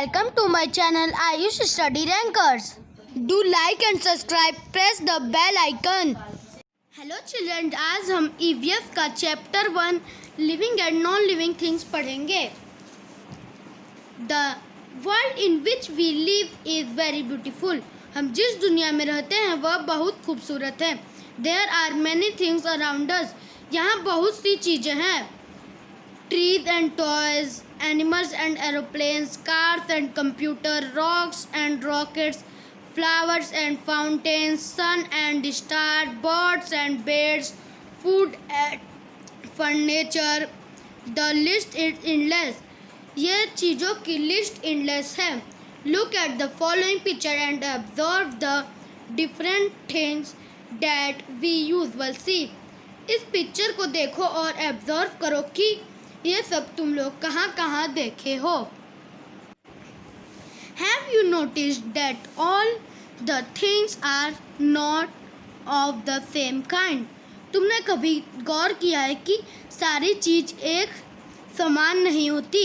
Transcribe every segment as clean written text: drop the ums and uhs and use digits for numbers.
Welcome to my channel Ayush Study Rankers. Do like and subscribe. Press the bell icon. Hello children, आज हम EVS का chapter 1 living and non living things पढ़ेंगे. The world in which we live is very beautiful. हम जिस दुनिया में रहते हैं वह बहुत खूबसूरत है. There are many things around us. यहाँ बहुत सी चीज़ें हैं. Trees and toys, animals and aeroplanes, cars and computer, rocks and rockets, flowers and fountains, sun and star, birds and birds, food and furniture. The list is endless. ये चीज़ों की list endless है. Look at the following picture and observe the different things that we usually see. इस picture को देखो और observe करो कि ये सब तुम लोग कहाँ कहाँ देखे हो. Have you noticed that all the things are not of the same kind? तुमने कभी गौर किया है कि सारी चीज़ एक समान नहीं होती.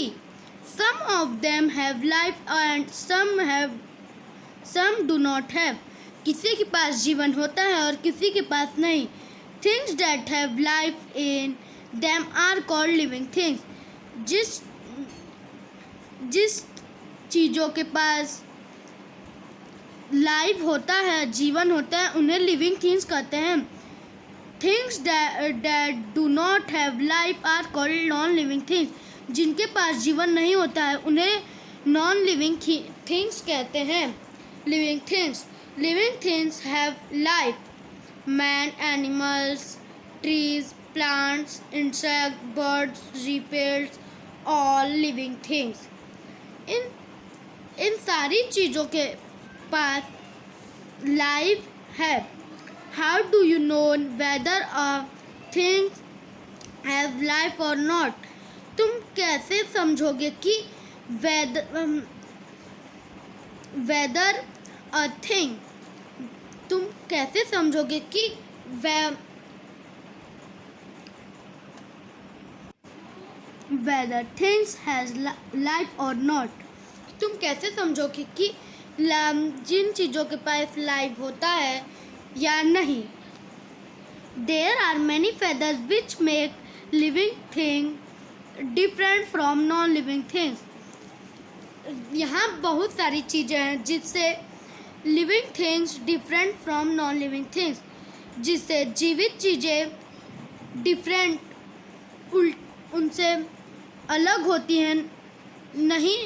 Some of them have life and some do not have. किसी के पास जीवन होता है और किसी के पास नहीं. Things that have life in them are called living things. जिस चीज़ों के पास लाइफ होता है, जीवन होता है, उन्हें लिविंग थिंग्स कहते हैं. Things that do not have life are called non living things. जिनके पास जीवन नहीं होता है उन्हें नॉन लिविंग थिंग्स कहते हैं. Living things have life. Man, animals, trees, plants, insects, birds, reptiles, all living things. इन सारी चीज़ों के पास लाइफ है. How do you know whether a thing has life or not? तुम कैसे समझोगे कि whether a thing, तुम कैसे समझोगे कि whether things has life or not? तुम कैसे समझोगे कि जिन चीज़ों के पास लाइफ होता है या नहीं. There are many feathers which make living thing different from non-living things. यहाँ बहुत सारी चीज़ें हैं जिससे living things different from non living things, जिससे जीवित चीज़ें डिफरेंट उनसे अलग होती हैं, नहीं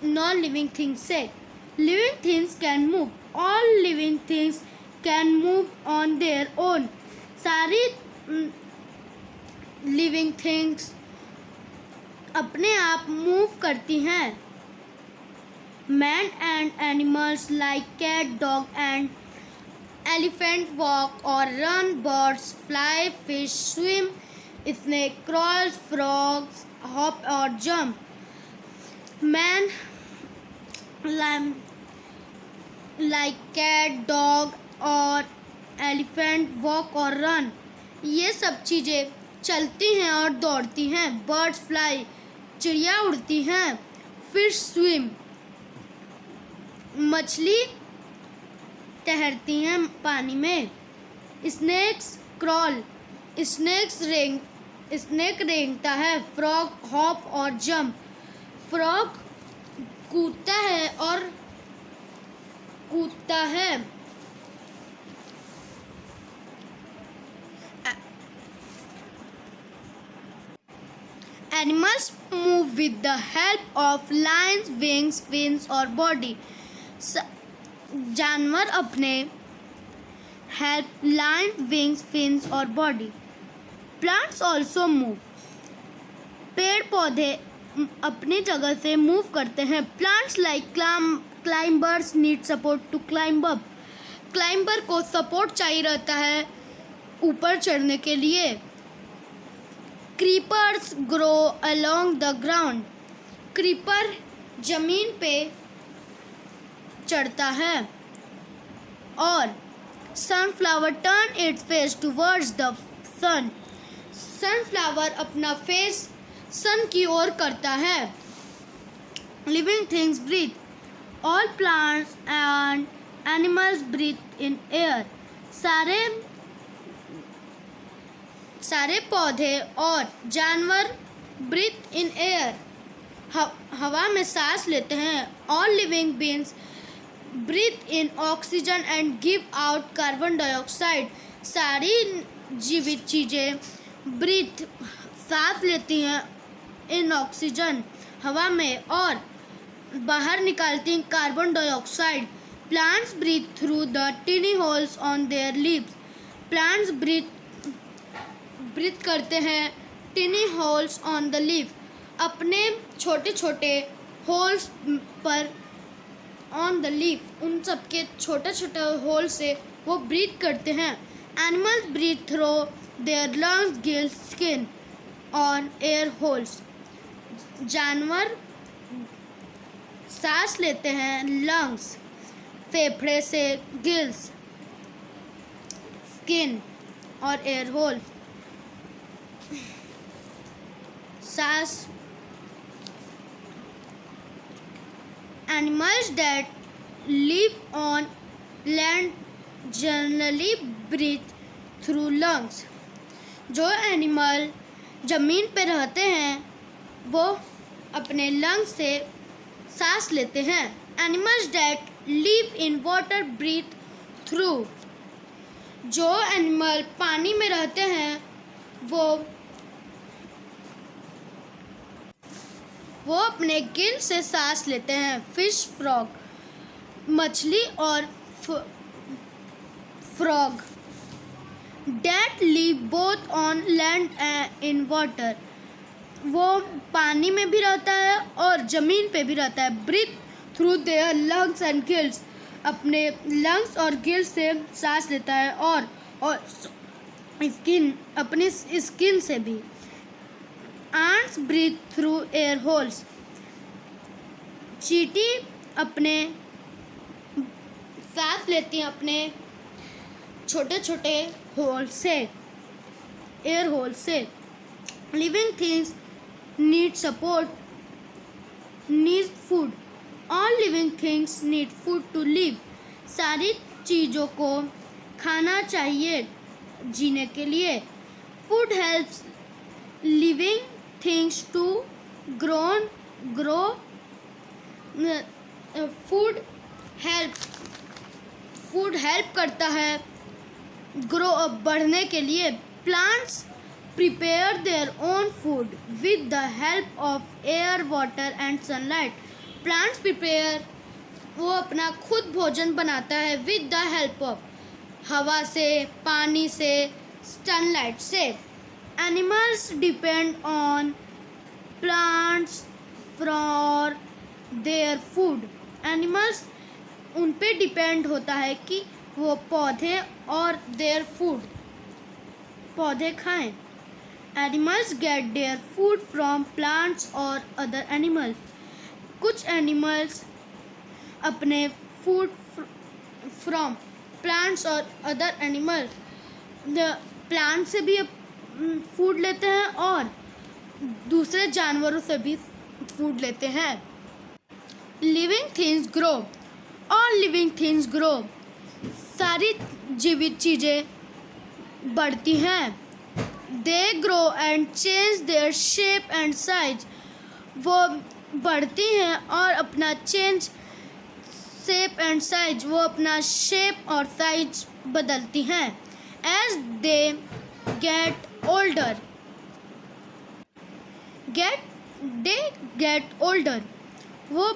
नॉन लिविंग थिंग्स से. Living things can move. All living things can move on their own. सारी लिविंग थिंग्स अपने आप मूव करती हैं. Man and animals like cat, dog and elephant walk or run. Birds fly, fish swim, snake crawls, frogs hop or jump. Man like cat, dog और elephant walk or run. ये सब चीज़ें चलती हैं और दौड़ती हैं. Birds fly, चिड़िया उड़ती हैं. Fish swim, मछली तैरती हैं पानी में. स्नेक्स क्रॉल, स्नेक रेंगता है. फ्रॉग हॉप और जंप, फ्रॉग कूदता है और कूदता है. Animals move with the help of lines, wings, fins और बॉडी. जानवर अपने हेल्प लाइन, विंग्स, फिन्स और बॉडी. Plants also move. पेड़ पौधे अपनी जगह से मूव करते हैं. Plants like climbers need support to climb up. Climber को सपोर्ट चाहिए रहता है ऊपर चढ़ने के लिए. Creepers grow along the ground. Creeper जमीन पे चढ़ता है. और sunflower turn its face towards the sun. Sunflower अपना फेस सन की ओर करता है. living things breathe. All plants and animals breathe in air. सारे पौधे और जानवर ब्रीथ इन एयर, हवा में सांस लेते हैं. All living beings breathe in oxygen and give out carbon dioxide. सारी जीवित चीज़ें ब्रीथ सांस लेती हैं इन ऑक्सीजन हवा में और बाहर निकालती हैं carbon dioxide. Plants breathe through the tiny holes on their leaves. Plants breathe करते हैं tiny holes on the leaf, अपने छोटे छोटे होल्स पर. ऑन द लीफ, उन सब के छोटे छोटे होल से वो ब्रीथ करते हैं. Animals breathe through their lungs, gills, skin on air holes. जानवर सांस लेते हैं लंग्स, फेफड़े से, गिल्स, स्किन और एयर होल. सांस. Animals that live on land generally breathe through lungs. जो एनिमल ज़मीन पे रहते हैं वो अपने लंग्स से सांस लेते हैं. Animals that live in water breathe through. जो एनिमल पानी में रहते हैं वो अपने गिल से सांस लेते हैं. फिश, फ्रॉग, मछली और frog. That live both on land and in water. वो पानी में भी रहता है और ज़मीन पे भी रहता है. Breathe through their lungs and gills. अपने लंग्स और गिल्स से सांस लेता है और स्किन, अपनी स्किन से भी. Ants breathe through air holes. चींटी अपने सांस लेती हैं अपने छोटे छोटे होल से, एयर होल से. Living things need support, need food. All living things need food to live. सारी चीज़ों को खाना चाहिए जीने के लिए. Food helps living things to grow. Food help करता है ग्रो अप, बढ़ने के लिए. Plants prepare their own food with the help of air, water and sunlight. Plants prepare, वो अपना खुद भोजन बनाता है विद द हेल्प ऑफ हवा से, पानी से, सनलाइट से. Animals depend on plants for their food. Animals उन पे डिपेंड होता है कि वो पौधे और their food, पौधे खाएं. Animals get their food from plants or other animals. कुछ animals अपने food from plants और other animals, प्लांट से भी फूड लेते हैं और दूसरे जानवरों से भी फूड लेते हैं. Living things grow. All living things grow. सारी जीवित चीज़ें बढ़ती हैं. They grow and change their shape and size. वो बढ़ती हैं और अपना शेप एंड साइज, वो अपना शेप और साइज बदलती हैं. As they get older, get older. वो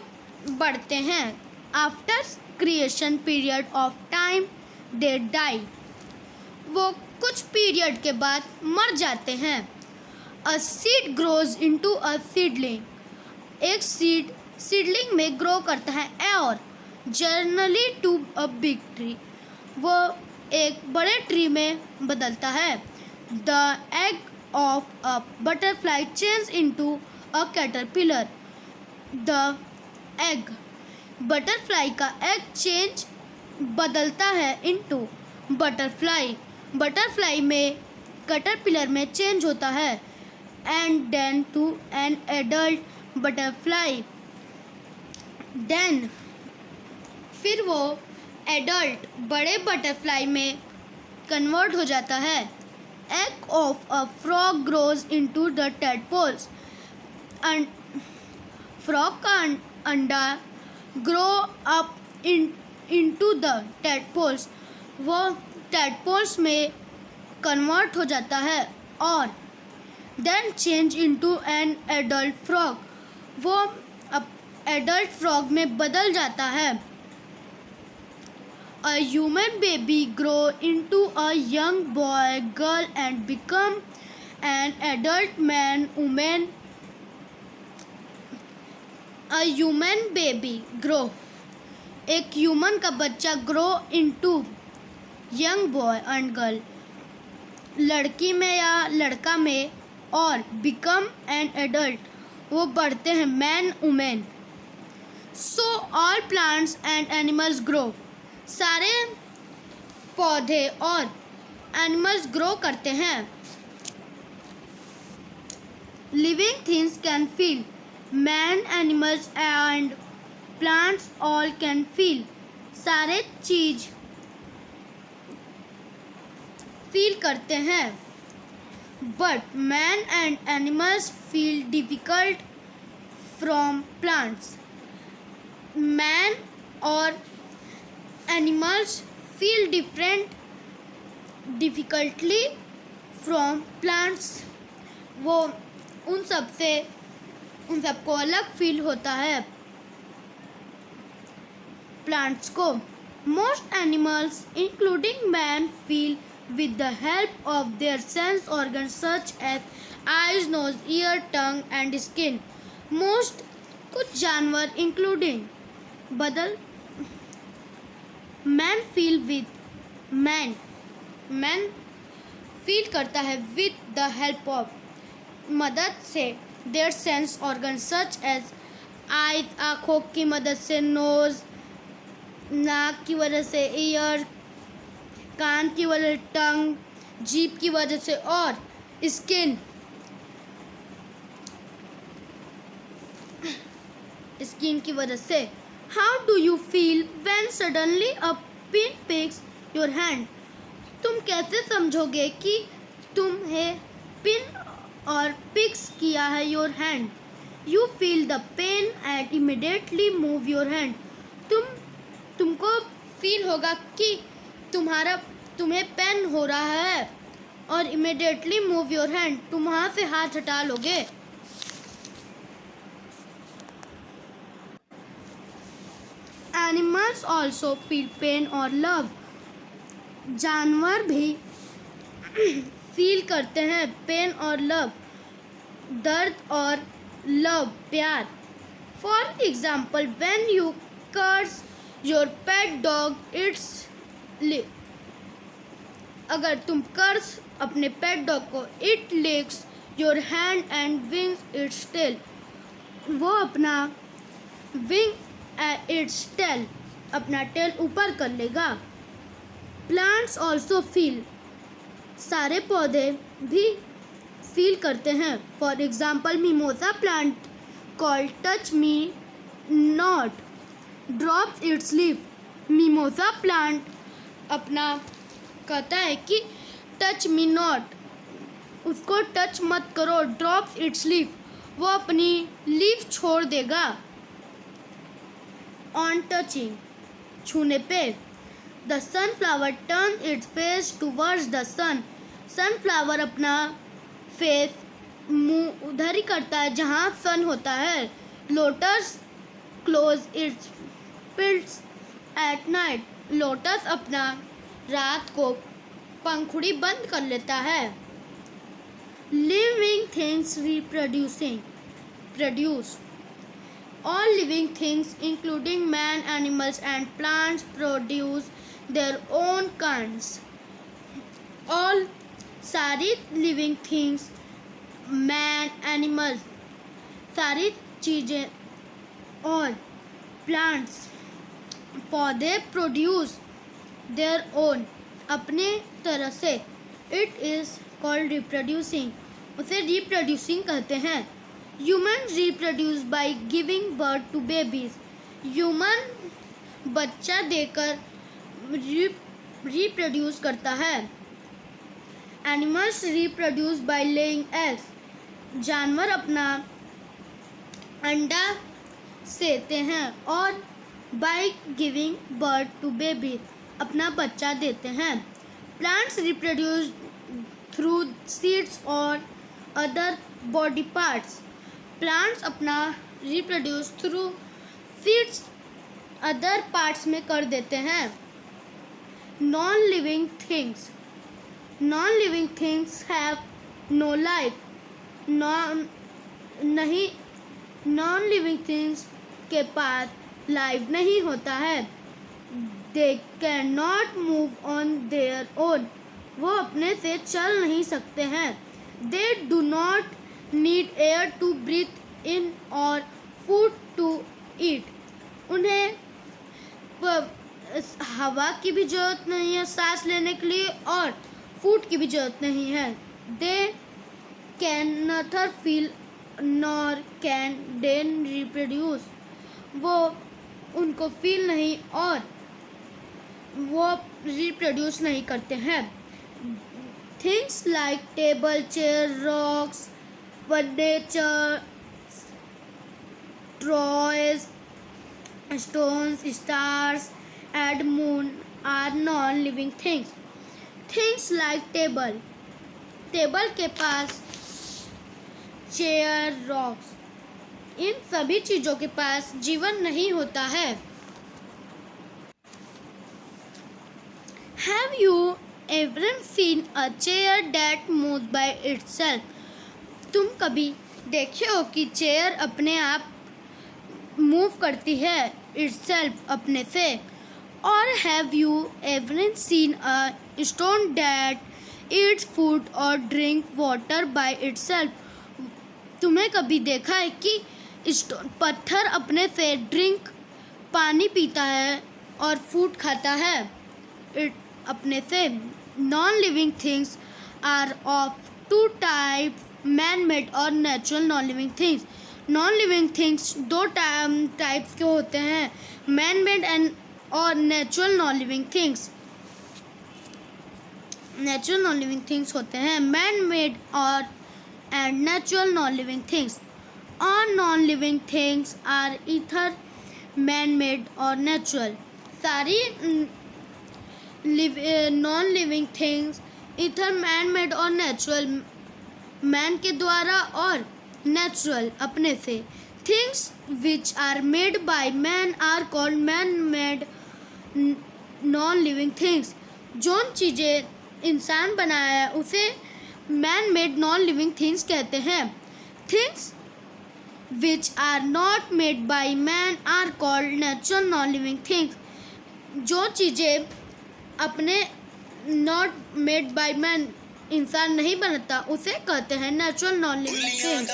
बढ़ते हैं. After creation period of time they die. वो कुछ पीरियड के बाद मर जाते हैं. A seed grows into a seedling. एक सीडलिंग में ग्रो करता है और generally to a big tree. वो एक बड़े ट्री में बदलता है. The egg of a butterfly changes into a caterpillar. The egg, butterfly का egg change बदलता है into butterfly. Butterfly में caterpillar में change होता है and then to an adult butterfly. Then फिर वो एडल्ट बड़े बटरफ्लाई में कन्वर्ट हो जाता है। Egg of a frog grows into the tadpoles. Frog का अंडा grow up into the tadpoles. वो टेडपोल्स में कन्वर्ट हो जाता है और then change into an adult frog. वो अब एडल्ट फ्रॉग में बदल जाता है। A human baby grow into a young boy, girl and become an adult man, woman. A human baby grow. एक ह्यूमन का बच्चा grow into young boy and girl, लड़की में या लड़का में, और बिकम एन एडल्ट वो बढ़ते हैं man women. So all plants and animals grow. सारे पौधे और एनिमल्स ग्रो करते हैं। Living things can feel. Man animals and plants all can feel. सारे चीज फील करते हैं। But man and animals feel difficult from plants. Man और animals feel difficultly from plants। वो उन सबको अलग फील होता है प्लांट्स को। Most animals including man feel with the help of their sense organs such as eyes, nose, ear, tongue and skin। कुछ जानवर including man feel with man feel करता है विद द हेल्प ऑफ मदद से their sense organ such as eyes आँखों की मदद से, नोज नाक की वजह से, ईयर कान की वजह से, टंग जीभ की वजह से और स्किन की वजह से। How do you feel when suddenly a pin picks your hand. तुम कैसे समझोगे कि तुम्हें पिन और पिक्स किया है your hand. You feel the pain and immediately move your hand. तुमको फील होगा कि तुम्हें पेन हो रहा है और इमीडिएटली मूव योर हैंड, तुम वहाँ से हाथ हटा लोगे। एनिमल्स ऑल्सो फील पेन और लव। जानवर भी फील करते हैं पेन और लव, दर्द और लव प्यार। For example when you curse your pet dog its live. अगर तुम कर्स अपने पेट डॉग को, it licks your hand and wings its tail. वो अपना विंग इट्स टेल, अपना टेल ऊपर कर लेगा। Plants also feel. सारे पौधे भी फील करते हैं। For example mimosa plant called touch me not drops its leaf. Mimosa plant अपना कहता है कि टच मी नॉट, उसको टच मत करो, ड्रॉप्स इट्स लीफ, वो अपनी लीफ छोड़ देगा। ऑन टचिंग, छूने पे। The sunflower turn its face towards the sun. Sunflower अपना फेस मुंह उधर ही करता है जहाँ सन होता है। Lotus close its pills at night. Lotus अपना रात को पंखुड़ी बंद कर लेता है। Living things produce. All living things including man, animals and plants produce their own kinds। All सारी living things, man, animals, सारी चीज़ें और plants पौधे produce their own अपने तरह से। It is called reproducing। उसे reproducing कहते हैं। Humans reproduce by giving birth to babies। Human बच्चा देकर रिप्रोड्यूस करता है। Animals reproduce by laying eggs. जानवर अपना अंडा सेते हैं। और by giving birth to baby, अपना बच्चा देते हैं। प्लांट्स रिप्रोड्यूस थ्रू सीड्स और अदर बॉडी पार्ट्स। प्लांट्स अपना reproduce through seeds other parts में कर देते हैं। Non living things. Non living things have no life. Non living things के पास लाइफ नहीं होता है। They can not move on their own, वो अपने से चल नहीं सकते हैं। They do not need air to breathe in और फूड टू ईट, उन्हें हवा की भी ज़रूरत नहीं है सांस लेने के लिए और फूड की भी ज़रूरत नहीं है। They can not feel nor can they reproduce, वो उनको फील नहीं और वो रिप्रोड्यूस नहीं करते हैं। Things like table, chair, rocks, furniture, toys, stones, stars, and moon are non-living things. Things like table के पास चेयर, रॉक्स, इन सभी चीज़ों के पास जीवन नहीं होता है। Have you ever seen a chair that moves by itself? तुम कभी देखे हो कि चेयर अपने आप मूव करती है, itself अपने से? और have you ever seen a stone that eats food or drink water by itself? तुम्हें कभी देखा है कि पत्थर अपने से पानी पीता है और फूड खाता है अपने से? Non living things are of two types, man made और natural non living things. Non living things दो टाइप्स के होते हैं, मैन मेड एंड और natural non living things. Natural non living things होते हैं मैन मेड और and natural non living things. All non living things are either man made और natural. सारी non living things either man made और natural, man के द्वारा और natural अपने से। Things which are made by man are called man made non living things. जो चीज़ें इंसान बनाया है उसे man made non living things कहते हैं। Things which are not made by man are called natural non living things. जो चीज़ें अपने नॉट मेड बाय मैन इंसान नहीं बनता उसे कहते हैं natural non living things.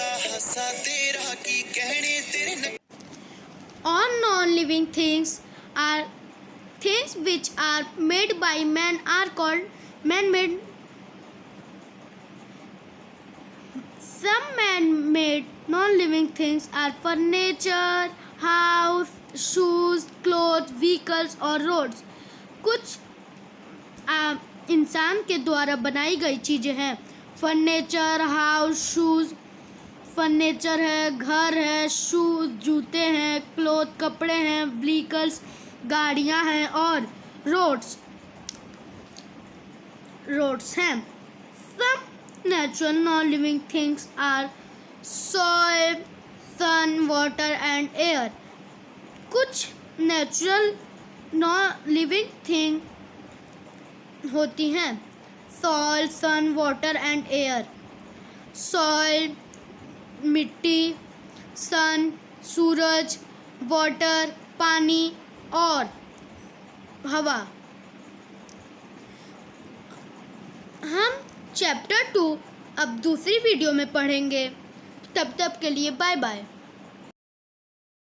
All non living things are things which are made by man are called man made. Some man made non living things are furniture, house, shoes, cloth, vehicles और roads. कुछ इंसान के द्वारा बनाई गई चीज़ें हैं। Furniture, house, shoes, furniture है, घर है, शूज जूते हैं, क्लोथ कपड़े हैं, व्हीकल्स गाड़ियां हैं और रोड्स हैं। Some natural non living things are soil, sun, water and air. कुछ नेचुरल नॉन लिविंग थिंग होती हैं soil, sun, water and air. Soil मिट्टी, सन सूरज, वाटर पानी और हवा। हम चैप्टर 2 अब दूसरी वीडियो में पढ़ेंगे। तब तक के लिए बाय बाय।